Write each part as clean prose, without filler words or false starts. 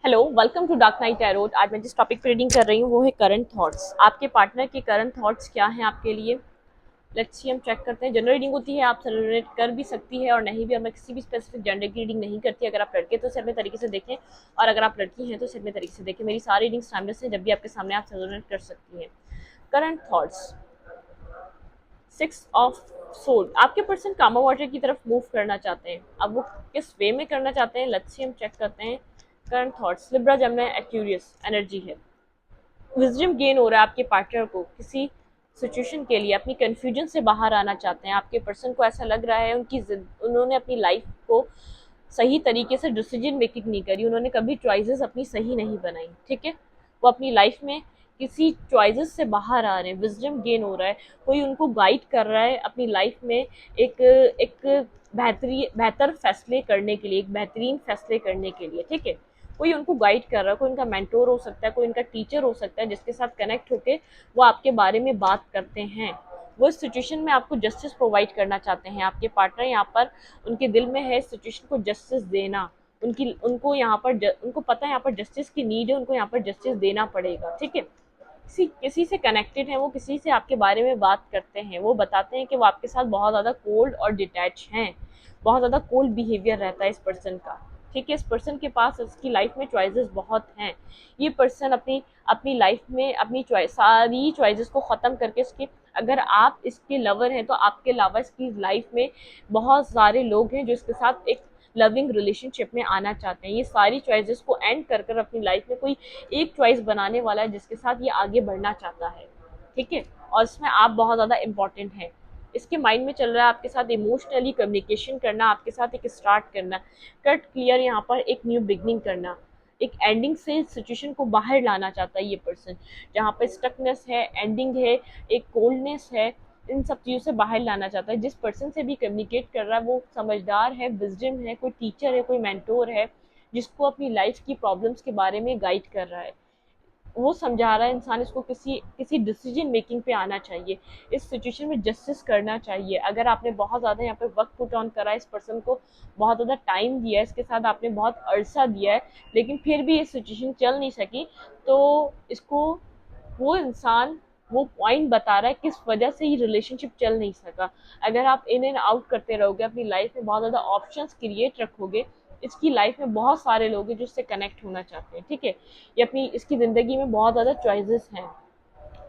Hello, welcome to dark night tarot. आज मैं जिस टॉपिक पे रीडिंग कर रही हूँ वो है करंट थॉट्स। आपके पार्टनर के करंट थॉट्स क्या हैं आपके लिए? लेट्स सी, हम चेक करते हैं। जनरल रीडिंग होती है, आप रिलेट कर भी सकती है और नहीं भी। और मैं किसी भी स्पेसिफिक जेंडर की रीडिंग नहीं करती। अगर आप लड़के तो इसे अपने तरीके से देखें, और अगर आप लड़की हैं तो इसे अपने तरीके से देखें। मेरी सारी रीडिंग्स टाइमलेस हैं, जब भी आपके सामने आप रिलेट कर सकती हैं। Current thoughts, 6 of soul. आपके पर्सन कामा वाटर की तरफ मूव करना चाहते हैं। अब वो किस वे में करना चाहते हैं, लेट्स सी, हम चेक करते हैं। Current thoughts, Libra Gemini Aquarius energy है। विजडम गेन हो रहा है आपके पार्टनर को किसी सिचुएशन के लिए। अपनी कंफ्यूजन से बाहर आना चाहते हैं। आपके पर्सन को ऐसा लग रहा है उन्होंने अपनी लाइफ को सही तरीके से डिसीजन मेकिंग नहीं करी। उन्होंने कभी चॉइसेस अपनी सही नहीं बनाई। ठीक है, वो अपनी लाइफ में किसी चॉइसेस से बाहर आ रहे हैं। विजडम गेन हो रहा है, कोई उनको गाइड कर रहा है अपनी लाइफ में एक एक बेहतर फैसले करने के लिए, एक बेहतरीन फैसले करने के लिए। ठीक है, कोई उनको गाइड कर रहा है, कोई उनका मेंटोर हो सकता है, कोई उनका टीचर हो सकता है, जिसके साथ कनेक्ट होके वो आपके बारे में बात करते हैं। वो इस सिचुएशन में आपको जस्टिस प्रोवाइड करना चाहते हैं। आपके पार्टनर यहाँ पर, उनके दिल में है इस सिचुएशन को जस्टिस देना। उनको यहाँ पर उनको पता है यहाँ पर जस्टिस की नीड है, उनको यहाँ पर जस्टिस देना पड़ेगा। ठीक है, किसी किसी से कनेक्टेड है वो, किसी से आपके बारे में बात करते हैं। वो बताते हैं कि वो आपके साथ बहुत ज़्यादा कोल्ड और डिटैच हैं। बहुत ज़्यादा कोल्ड बिहेवियर रहता है इस पर्सन का। ठीक है, इस पर्सन के पास इसकी लाइफ में चॉइसेस बहुत हैं। ये पर्सन अपनी अपनी लाइफ में अपनी सारी चॉइसेस को ख़त्म करके इसके, अगर आप इसके लवर हैं तो आपके अलावा इसकी लाइफ में बहुत सारे लोग हैं जो इसके साथ एक लविंग रिलेशनशिप में आना चाहते हैं। ये सारी चॉइसेस को एंड कर कर अपनी लाइफ में कोई एक चॉइस बनाने वाला है जिसके साथ ये आगे बढ़ना चाहता है। ठीक है, और इसमें आप बहुत ज़्यादा इंपॉर्टेंट हैं। इसके माइंड में चल रहा है आपके साथ इमोशनली कम्युनिकेशन करना, आपके साथ एक स्टार्ट करना, कट क्लियर, यहाँ पर एक न्यू बिगनिंग करना, एक एंडिंग से सिचुएशन को बाहर लाना चाहता है ये पर्सन। जहाँ पर स्टकनेस है, एंडिंग है, एक कोल्डनेस है, इन सब चीज़ों से बाहर लाना चाहता है। जिस पर्सन से भी कम्युनिकेट कर रहा है वो समझदार है, विजडम है, कोई टीचर है, कोई मेंटोर है, जिसको अपनी लाइफ की प्रॉब्लम्स के बारे में गाइड कर रहा है। वो समझा रहा है इंसान इसको किसी किसी डिसीजन मेकिंग पे आना चाहिए, इस सिचुएशन में जस्टिस करना चाहिए। अगर आपने बहुत ज़्यादा यहाँ पे वक्त पुट ऑन करा है, इस पर्सन को बहुत ज़्यादा टाइम दिया है, इसके साथ आपने बहुत अरसा दिया है, लेकिन फिर भी ये सिचुएशन चल नहीं सकी, तो इसको वो इंसान वो पॉइंट बता रहा है किस वजह से ये रिलेशनशिप चल नहीं सका। अगर आप इन एंड आउट करते रहोगे, अपनी लाइफ में बहुत ज़्यादा ऑप्शंस क्रिएट रखोगे, इसकी लाइफ में बहुत सारे लोग हैं जो इससे कनेक्ट होना चाहते हैं। ठीक है, ये अपनी इसकी ज़िंदगी में बहुत ज़्यादा चॉइसेस हैं,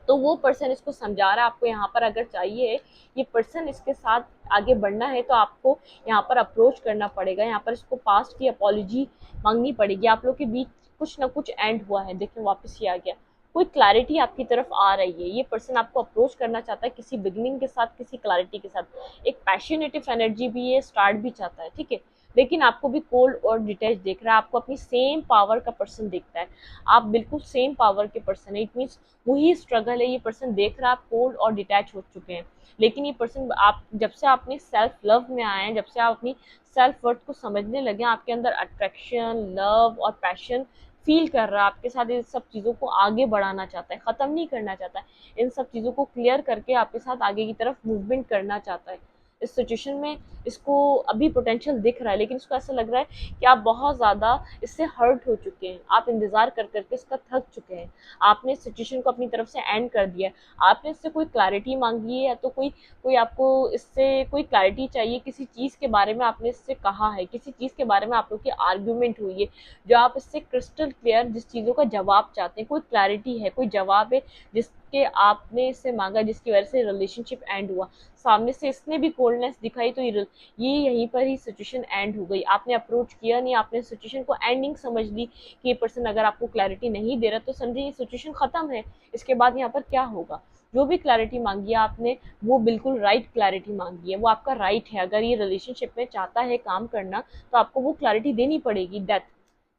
तो वो पर्सन इसको समझा रहा है। आपको यहाँ पर अगर चाहिए ये पर्सन इसके साथ आगे बढ़ना है तो आपको यहाँ पर अप्रोच करना पड़ेगा। यहाँ पर इसको पास्ट की अपॉलॉजी मांगनी पड़ेगी। आप लोग के बीच कुछ ना कुछ एंड हुआ है। देखिए, वापस ही आ गया। कोई क्लैरिटी आपकी तरफ आ रही है। ये पर्सन आपको अप्रोच करना चाहता है किसी बिगनिंग के साथ, किसी क्लैरिटी के साथ। एक पैशनेटिव एनर्जी भी है, स्टार्ट भी चाहता है। ठीक है, लेकिन आपको भी कोल्ड और डिटैच देख रहा है। आपको अपनी सेम पावर का पर्सन देखता है। आप बिल्कुल सेम पावर के पर्सन है। इट मीन्स वही स्ट्रगल है। ये पर्सन देख रहा है आप कोल्ड और डिटैच हो चुके हैं, लेकिन ये पर्सन, आप जब से आपने सेल्फ लव में आए हैं, जब से आप अपनी सेल्फ वर्थ को समझने लगे, आपके अंदर अट्रैक्शन, लव और पैशन फील कर रहा है। आपके साथ इन सब चीज़ों को आगे बढ़ाना चाहता है, ख़त्म नहीं करना चाहता है। इन सब चीज़ों को क्लियर करके आपके साथ आगे की तरफ मूवमेंट करना चाहता है। इस सिचुएशन में इसको अभी पोटेंशियल दिख रहा है, लेकिन इसको ऐसा लग रहा है कि आप बहुत ज़्यादा इससे हर्ट हो चुके हैं। आप इंतज़ार कर करके इसका थक चुके हैं। आपने सिचुएशन को अपनी तरफ से एंड कर दिया है। आपने इससे कोई क्लैरिटी मांगी है, या तो कोई कोई आपको इससे कोई क्लैरिटी चाहिए किसी चीज़ के बारे में, आपने इससे कहा है, किसी चीज़ के बारे में आप लोग की आर्ग्यूमेंट हुई है, जो आप इससे क्रिस्टल क्लियर जिस चीज़ों का जवाब चाहते हैं, कोई क्लैरिटी है, कोई जवाब है जिसके आपने इससे मांगा, जिसकी वजह से रिलेशनशिप एंड हुआ। सामने से इसने भी कोल्डनेस दिखाई, तो ये यहीं पर ही सिचुएशन एंड हो गई। आपने अप्रोच किया नहीं, आपने सिचुएशन को एंडिंग समझ ली कि ये पर्सन अगर आपको क्लैरिटी नहीं दे रहा तो समझिए ये सिचुएशन खत्म है। इसके बाद यहाँ पर क्या होगा? जो भी क्लैरिटी मांगी है आपने, वो बिल्कुल राइट क्लैरिटी मांगी है, वो आपका राइट है। अगर ये रिलेशनशिप में चाहता है काम करना तो आपको वो क्लैरिटी देनी पड़ेगी। डेथ,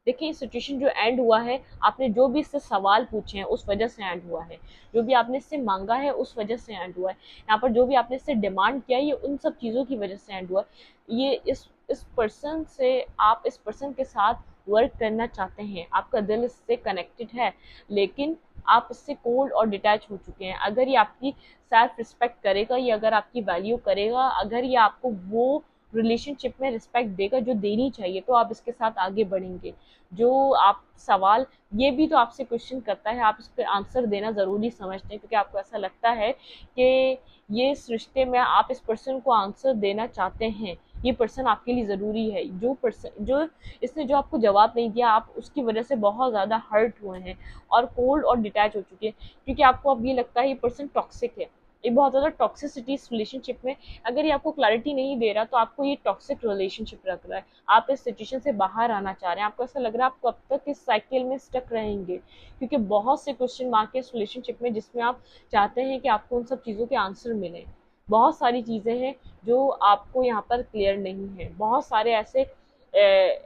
देखिए, सिचुएशन जो एंड हुआ है, आपने जो भी इससे सवाल पूछे हैं उस वजह से एंड हुआ है। जो भी आपने इससे मांगा है उस वजह से एंड हुआ है। यहाँ पर जो भी आपने इससे डिमांड किया है, ये उन सब चीज़ों की वजह से एंड हुआ है। ये इस पर्सन से, आप इस पर्सन के साथ वर्क करना चाहते हैं, आपका दिल इससे कनेक्टेड है, लेकिन आप इससे कोल्ड और डिटैच हो चुके हैं। अगर ये आपकी सेल्फ रिस्पेक्ट करेगा, ये अगर आपकी वैल्यू करेगा, अगर ये आपको वो रिलेशनशिप में रिस्पेक्ट देगा जो देनी चाहिए, तो आप इसके साथ आगे बढ़ेंगे। जो आप सवाल ये भी तो आपसे क्वेश्चन करता है, आप इस पे आंसर देना ज़रूरी समझते हैं, क्योंकि आपको ऐसा लगता है कि ये इस रिश्ते में आप इस पर्सन को आंसर देना चाहते हैं, ये पर्सन आपके लिए ज़रूरी है। जो पर्सन जो इसने जो आपको जवाब नहीं दिया, आप उसकी वजह से बहुत ज़्यादा हर्ट हुए हैं और कोल्ड और डिटैच हो चुके हैं, क्योंकि आपको अब ये लगता है ये पर्सन टॉक्सिक है। ये बहुत ज़्यादा टॉक्सिसिटी इस रिलेशनशिप में, अगर ये आपको क्लैरिटी नहीं दे रहा तो आपको ये टॉक्सिक रिलेशनशिप लग रहा है, आप इस सिचुएशन से बाहर आना चाह रहे हैं, आपको ऐसा लग रहा है आप कब तक इस साइकिल में स्टक रहेंगे, क्योंकि बहुत से क्वेश्चन मार्क है इस रिलेशनशिप में जिसमें आप चाहते हैं कि आपको उन सब चीज़ों के आंसर मिले। बहुत सारी चीज़ें हैं जो आपको यहाँ पर क्लियर नहीं है, बहुत सारे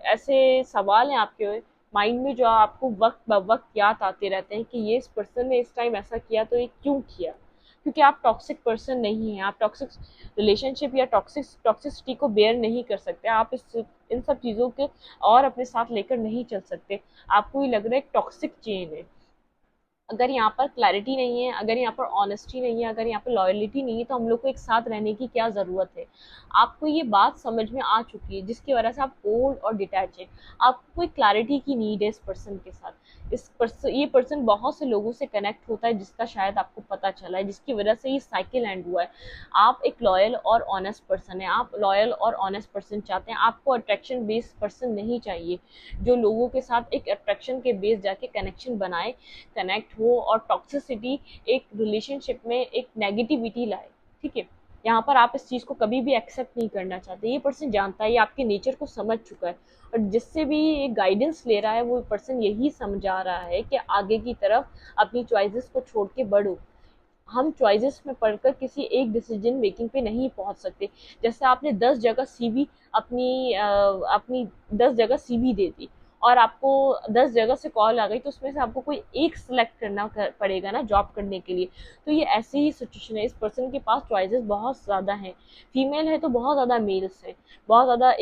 ऐसे सवाल हैं आपके माइंड में जो आपको वक्त ब वक्त याद आते रहते हैं कि ये इस पर्सन ने इस टाइम ऐसा किया तो ये क्यों किया, क्योंकि आप टॉक्सिक पर्सन नहीं हैं, आप टॉक्सिक रिलेशनशिप या टॉक्सिसिटी को बेयर नहीं कर सकते, आप इस इन सब चीज़ों के और अपने साथ लेकर नहीं चल सकते, आपको ये लग रहा है एक टॉक्सिक चेन है। अगर यहाँ पर क्लैरिटी नहीं है, अगर यहाँ पर ऑनेस्टी नहीं है, अगर यहाँ पर लॉयलिटी नहीं है, तो हम लोग को एक साथ रहने की क्या ज़रूरत है। आपको ये बात समझ में आ चुकी है जिसकी वजह से आप कोल्ड और डिटैच हैं, आपको कोई क्लैरिटी की नीड है इस पर्सन के साथ। ये पर्सन बहुत से लोगों से कनेक्ट होता है जिसका शायद आपको पता चला है, जिसकी वजह से ये साइकिल एंड हुआ है। आप एक लॉयल और ऑनेस्ट पर्सन है, आप लॉयल और ऑनेस्ट पर्सन चाहते हैं, आपको अट्रैक्शन बेस्ड पर्सन नहीं चाहिए जो लोगों के साथ एक अट्रैक्शन के बेस जाके कनेक्शन बनाए, कनेक्ट हो और टॉक्सिसिटी एक रिलेशनशिप में एक नेगेटिविटी लाए। ठीक है, यहाँ पर आप इस चीज़ को कभी भी एक्सेप्ट नहीं करना चाहते, ये पर्सन जानता है, ये आपके नेचर को समझ चुका है, और जिससे भी ये गाइडेंस ले रहा है वो पर्सन यही समझा रहा है कि आगे की तरफ अपनी चॉइसेस को छोड़ के बढ़ो। हम चॉइसेस में पढ़कर किसी एक डिसीजन मेकिंग पे नहीं पहुंच सकते। जैसे आपने 10 जगह सीवी अपनी 10 जगह सीवी दे दी और आपको 10 जगह से कॉल आ गई, तो उसमें से आपको कोई एक सिलेक्ट करना पड़ेगा ना जॉब करने के लिए। तो ये ऐसी ही सिचुएशन है, इस पर्सन के पास चॉइसेस बहुत ज़्यादा हैं, फीमेल है तो बहुत ज़्यादा मेल्स हैं, बहुत ज़्यादा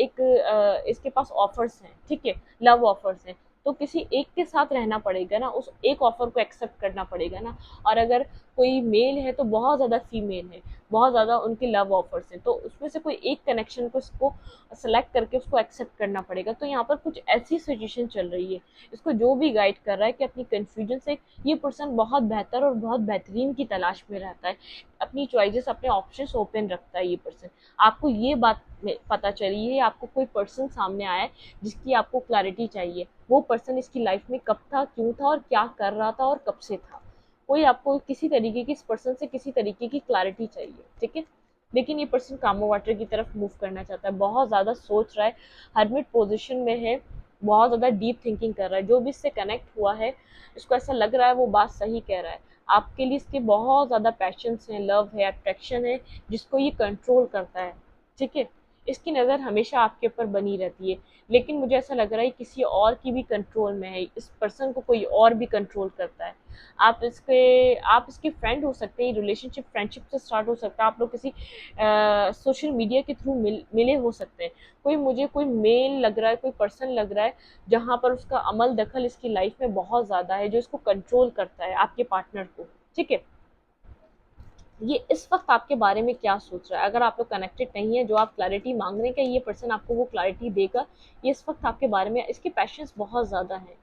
इसके पास ऑफर्स हैं, ठीक है, लव ऑफर्स हैं, तो किसी एक के साथ रहना पड़ेगा ना, उस एक ऑफर को एक्सेप्ट करना पड़ेगा ना। और अगर कोई मेल है तो बहुत ज़्यादा फीमेल है, बहुत ज़्यादा उनके लव ऑफर्स हैं, तो उसमें से कोई एक कनेक्शन को उसको सेलेक्ट करके उसको एक्सेप्ट करना पड़ेगा। तो यहाँ पर कुछ ऐसी सिचुएशन चल रही है, इसको जो भी गाइड कर रहा है कि अपनी कन्फ्यूजन से ये पर्सन बहुत बेहतर और बहुत बेहतरीन की तलाश में रहता है, अपनी चॉइसेस अपने ऑप्शंस ओपन रखता है ये पर्सन। आपको ये बात पता चली है, आपको कोई पर्सन सामने आया है जिसकी आपको क्लैरिटी चाहिए, वो पर्सन इसकी लाइफ में कब था, क्यों था और क्या कर रहा था और कब से था। कोई आपको किसी तरीके की इस पर्सन से किसी तरीके की क्लैरिटी चाहिए, ठीक है। लेकिन ये पर्सन कामो वाटर की तरफ मूव करना चाहता है, बहुत ज़्यादा सोच रहा है, हरमिट पोजीशन में है, बहुत ज़्यादा डीप थिंकिंग कर रहा है। जो भी इससे कनेक्ट हुआ है इसको ऐसा लग रहा है वो बात सही कह रहा है, आपके लिए इसके बहुत ज़्यादा पैशंस हैं, लव है, अट्रैक्शन है, जिसको ये कंट्रोल करता है, ठीक है। इसकी नज़र हमेशा आपके ऊपर बनी रहती है, लेकिन मुझे ऐसा लग रहा है किसी और की भी कंट्रोल में है, इस पर्सन को कोई और भी कंट्रोल करता है। आप इसके फ्रेंड हो सकते हैं, रिलेशनशिप फ्रेंडशिप से स्टार्ट हो सकता है, आप लोग किसी सोशल मीडिया के थ्रू मिले हो सकते हैं। मुझे कोई मेल लग रहा है, कोई पर्सन लग रहा है जहाँ पर उसका अमल दखल इसकी लाइफ में बहुत ज़्यादा है, जो इसको कंट्रोल करता है, आपके पार्टनर को, ठीक है। ये इस वक्त आपके बारे में क्या सोच रहा है, अगर आप लोग कनेक्टेड नहीं है, जो आप क्लैरिटी मांग रहे हैं कि ये पर्सन आपको वो क्लैरिटी देगा, ये इस वक्त आपके बारे में, इसके पैशंस बहुत ज़्यादा हैं,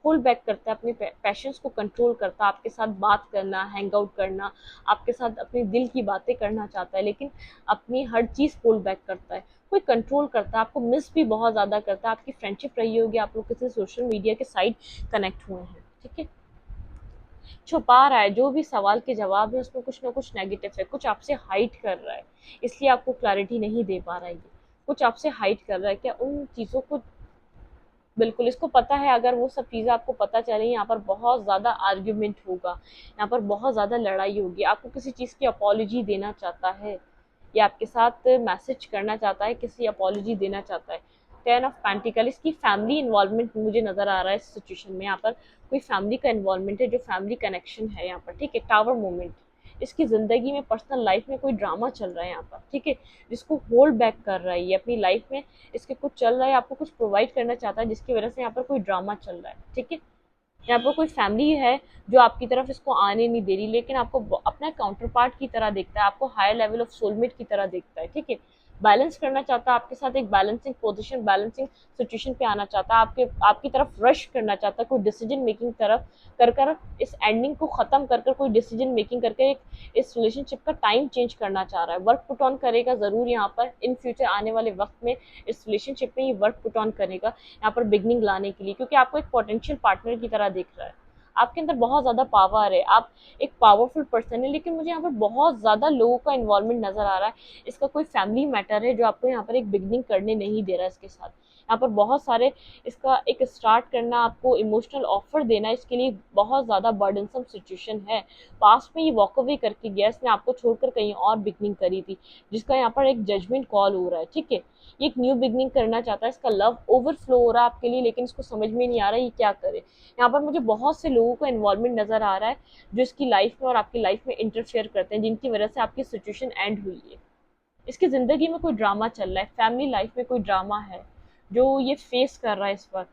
होल्ड बैक करता है, अपने पैशंस को कंट्रोल करता है, आपके साथ बात करना, हैंग आउट करना, आपके साथ अपने दिल की बातें करना चाहता है, लेकिन अपनी हर चीज़ होल्ड बैक करता है, कोई कंट्रोल करता है, आपको मिस भी बहुत ज़्यादा करता है, आपकी फ्रेंडशिप रही होगी, आप लोग किसी सोशल मीडिया के साइड कनेक्ट हुए हैं, ठीक है। छुपा रहा है, जो भी सवाल के जवाब है उसमें कुछ ना कुछ नेगेटिव है, कुछ आपसे हाइड कर रहा है, इसलिए आपको क्लैरिटी नहीं दे पा रहा है, ये कुछ आपसे हाइड कर रहा है, क्या उन चीज़ों को, बिल्कुल इसको पता है, अगर वो सब चीज़ें आपको पता चले यहाँ पर बहुत ज़्यादा आर्ग्यूमेंट होगा, यहाँ पर बहुत ज़्यादा लड़ाई होगी, आपको किसी चीज़ की अपॉलॉजी देना चाहता है या आपके साथ मैसेज करना चाहता है, किसी अपॉलॉजी देना चाहता है। 10 ऑफ पेंटिकल, इसकी फैमिली इन्वॉल्वमेंट मुझे नज़र आ रहा है इस सिचुएशन में, यहाँ पर कोई फैमिली का इन्वॉल्वमेंट है, जो फैमिली कनेक्शन है यहाँ पर, ठीक है। टावर मोमेंट, इसकी ज़िंदगी में पर्सनल लाइफ में कोई ड्रामा चल रहा है यहाँ पर, ठीक है, जिसको होल्ड बैक कर रहा है, ये अपनी लाइफ में इसके कुछ चल रहा है, आपको कुछ प्रोवाइड करना चाहता है, जिसकी वजह से यहाँ पर कोई ड्रामा चल रहा है, ठीक है। यहाँ पर कोई फैमिली है जो आपकी तरफ इसको आने नहीं दे रही, लेकिन आपको अपना काउंटर पार्ट की तरह देखता है, आपको हायर लेवल ऑफ सोलमेट की तरह देखता है, ठीक है। बैलेंस करना चाहता है आपके साथ, एक बैलेंसिंग पोजीशन, बैलेंसिंग सिचुएशन पे आना चाहता है, आपकी तरफ रश करना चाहता है, कोई डिसीजन मेकिंग तरफ कर कर इस एंडिंग को खत्म कर कर कोई डिसीजन मेकिंग करके एक इस रिलेशनशिप का टाइम चेंज करना चाह रहा है। वर्क पुट ऑन करेगा ज़रूर यहाँ पर, इन फ्यूचर आने वाले वक्त में इस रिलेशनशिप में ये वर्क पुट ऑन करेगा यहाँ पर बिगनिंग लाने के लिए, क्योंकि आपको एक पोटेंशियल पार्टनर की तरह देख रहा है। आपके अंदर बहुत ज़्यादा पावर है, आप एक पावरफुल पर्सन है, लेकिन मुझे यहाँ पर बहुत ज़्यादा लोगों का इन्वॉल्वमेंट नज़र आ रहा है। इसका कोई फैमिली मैटर है जो आपको यहाँ पर एक बिगनिंग करने नहीं दे रहा है इसके साथ। यहाँ पर बहुत सारे इसका एक स्टार्ट करना, आपको इमोशनल ऑफर देना, इसके लिए बहुत ज़्यादा बर्डनसम सिचुएशन है। पास्ट में ये वॉक अवे करके गया, इसने आपको छोड़कर कहीं और बिगनिंग करी थी, जिसका यहाँ पर एक जजमेंट कॉल हो रहा है। ठीक है, ये एक न्यू बिगनिंग करना चाहता है, इसका लव ओवरफ्लो हो रहा है आपके लिए, लेकिन इसको समझ में नहीं आ रहा है ये क्या करे। यहाँ पर मुझे बहुत से लोगों का इन्वॉल्वमेंट नजर आ रहा है जो इसकी लाइफ में और आपकी लाइफ में इंटरफेयर करते हैं, जिनकी वजह से आपकी सिचुएशन एंड हुई है। इसकी ज़िंदगी में कोई ड्रामा चल रहा है, फैमिली लाइफ में कोई ड्रामा है जो ये फेस कर रहा है इस वक्त।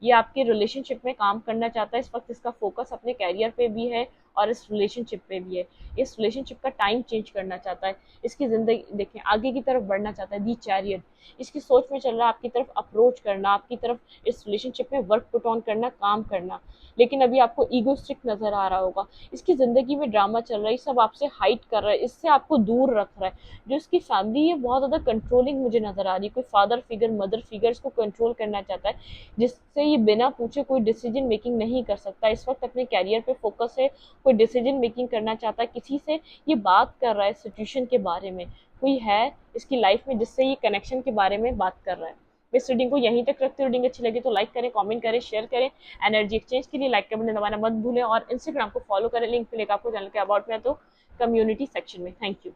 ये आपके रिलेशनशिप में काम करना चाहता है इस वक्त, इसका फोकस अपने कैरियर पे भी है और इस रिलेशनशिप पे भी है। इस रिलेशनशिप का टाइम चेंज करना चाहता है, इसकी ज़िंदगी देखें आगे की तरफ बढ़ना चाहता है, दी चैरियट इसकी सोच में चल रहा है, आपकी तरफ अप्रोच करना, आपकी तरफ इस रिलेशनशिप में वर्क पुट ऑन करना, काम करना। लेकिन अभी आपको ईगोइस्टिक नज़र आ रहा होगा, इसकी ज़िंदगी में ड्रामा चल रहा है, सब आपसे हाइड कर रहा है, इससे आपको दूर रख रहा है। जो इसकी फैमिली है बहुत ज़्यादा कंट्रोलिंग मुझे नज़र आ रही है, कोई फादर फिगर, मदर फिगर इसको कंट्रोल करना चाहता है, जिससे ये बिना पूछे कोई डिसीजन मेकिंग नहीं कर सकता। इस वक्त अपने कैरियर पे फोकस है, कोई डिसीजन मेकिंग करना चाहता है, किसी से ये बात कर रहा है सिचुएशन के बारे में, कोई है इसकी लाइफ में जिससे ये कनेक्शन के बारे में बात कर रहा है। मैं इस रीडिंग को यहीं तक रखती हूँ। रीडिंग अच्छी लगी तो लाइक करें, कमेंट करें, शेयर करें। एनर्जी एक्सचेंज के लिए लाइक का बटन दबाना मत भूलें और इंस्टाग्राम को फॉलो करें, लिंक मिलेगा आपको चैनल के अबाउट में तो कम्युनिटी सेक्शन में। Thank you.